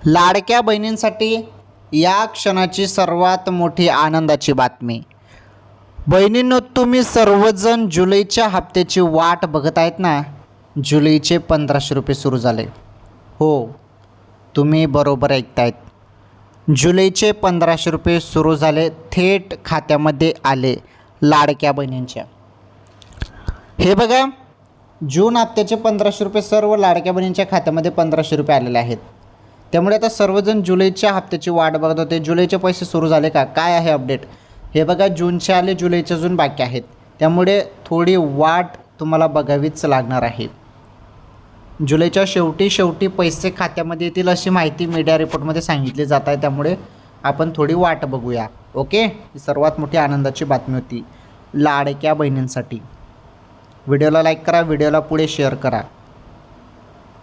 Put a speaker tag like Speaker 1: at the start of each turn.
Speaker 1: लाडक्या बहिणींसाठी या क्षणाची सर्वात मोठी आनंदाची बातमी. बहिणींनो, तुम्ही सर्वजण जुलैच्या हप्त्याची वाट बघत आहेत ना. जुलैचे 1500 रुपये सुरू झाले. हो, तुम्ही बरोबर ऐकतायत. जुलैचे 1500 रुपये सुरू झाले, थेट खात्यामध्ये आले लाडक्या बहिणींच्या. हे बघा, जून हप्त्याचे 1500 रुपये सर्व लाडक्या बहिणींच्या खात्यामध्ये 1500 रुपये आलेले आहेत. त्यामुळे आता सर्वजण जुलैच्या हप्त्याची वाट बघत होते. जुलैचे पैसे सुरू झाले का, काय आहे अपडेट. हे बघा, जूनचे आले, जुलैचे अजून बाकी आहेत. त्यामुळे थोडी वाट तुम्हाला बघावीच लागणार आहे. जुलैच्या शेवटी पैसे खात्यामध्ये येतील अशी माहिती मीडिया रिपोर्टमध्ये सांगितली जात आहे. त्यामुळे आपण थोडी वाट बघूया. ओके, ही सर्वात मोठी आनंदाची बातमी होती लाडक्या बहिणींसाठी. व्हिडिओला लाईक करा, व्हिडिओला पुढे शेअर करा.